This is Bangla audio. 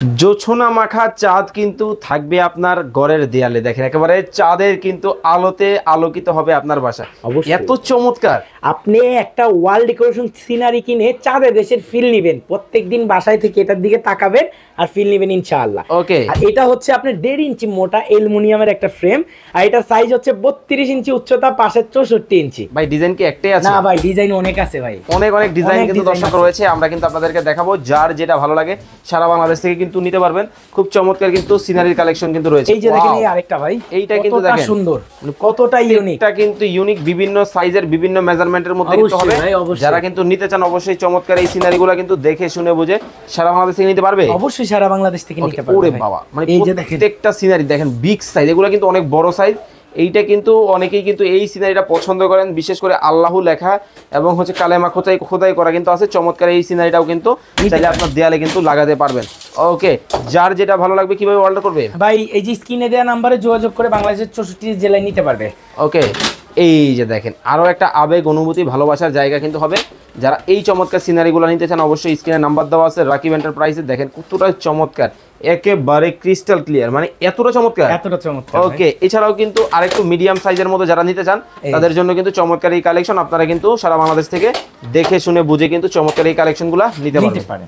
জোছনা মাখা চাঁদ কিন্তু থাকবে আপনার ঘরের দেয়ালে। দেখেন একেবারে চাঁদের কিন্তু আলোতে আলোকিত হবে আপনার বাসা। এত চমৎকার। আপনি একটা ওয়াল ডেকোরেশন সিনারি কিনে চাঁদের দেশের ফিল নেবেন, প্রত্যেকদিন বাসায় থেকে এটার দিকে তাকাবেন আর ফিল নেবেন ইনশাআল্লাহ। ওকে, আর এটা হচ্ছে আপনার 1.5 ইঞ্চি মোটা অ্যালুমিনিয়ামের একটা ফ্রেম, আর এটার সাইজ হচ্ছে 32 ইঞ্চি উচ্চতা, পাশে 64 ইঞ্চি। ভাই ডিজাইন কি একটাই আছে? না ভাই, ডিজাইন অনেক আছে ভাই, অনেক অনেক ডিজাইন কিন্তু দর্শক রয়েছে। আমরা কিন্তু আপনাদেরকে দেখাবো, যার যেটা ভালো লাগে সারা বাংলাদেশ থেকে কিন্তু নিতে পারবেন। খুব চমৎকার কিন্তু সিনারির কালেকশন কিন্তু রয়েছে। এই যে দেখেন এই আরেকটা ভাই, এইটা কিন্তু দেখেন সুন্দর, কতটা ইউনিক। এটা কিন্তু ইউনিক, বিভিন্ন সাইজের বিভিন্ন মেজারমেন্টের মধ্যে কিন্তু হবে। যারা কিন্তু নিতে চান অবশ্যই চমৎকার এই সিনারিগুলো কিন্তু দেখে শুনে বুঝে সারা বাংলাদেশ থেকে নিতে পারবে। অবশ্যই সারা বাংলাদেশ থেকে নিতে পারবে। ওরে বাবা, মানে প্রত্যেকটা সিনারি দেখেন বিগ সাইজ, এগুলো কিন্তু অনেক বড় সাইজ। এইটা কিন্তু অনেকেই কিন্তু এই সিনারিটা পছন্দ করেন, বিশেষ করে আল্লাহু লেখা এবং হচ্ছে কালেমা খোদাই করা কিন্তু আছে। চমৎকার এই সিনারিটাও কিন্তু চাইলে আপনার দেয়ালে কিন্তু লাগাতে পারবেন। ওকে, যার যেটা ভালো লাগবে কিভাবে অর্ডার করবে ভাই? এই যে স্ক্রিনে দেওয়া নাম্বারে যোগাযোগ করে বাংলাদেশের 64 জেলায় নিতে পারবে। ওকে, এই যে দেখেন আরো একটা আবেগ, অনুভূতি, ভালোবাসার জায়গা কিন্তু হবে। যারা এই চমৎকার সিনারিগুলো নিতে চান অবশ্যই স্ক্রিনে নাম্বার দেওয়া আছে রাকিব এন্টারপ্রাইজে। দেখেন কতটা চমৎকার, একেবারে ক্রিস্টাল ক্লিয়ার, মানে এতটা চমৎকার। ওকে, এছাড়াও কিন্তু আরেকটু মিডিয়াম সাইজের মধ্যে যারা নিতে চান তাদের জন্য কিন্তু চমৎকার এই কালেকশন। আপনারা কিন্তু সারা বাংলাদেশ থেকে দেখে শুনে বুঝে কিন্তু চমৎকার এই কালেকশনগুলো নিতে পারেন।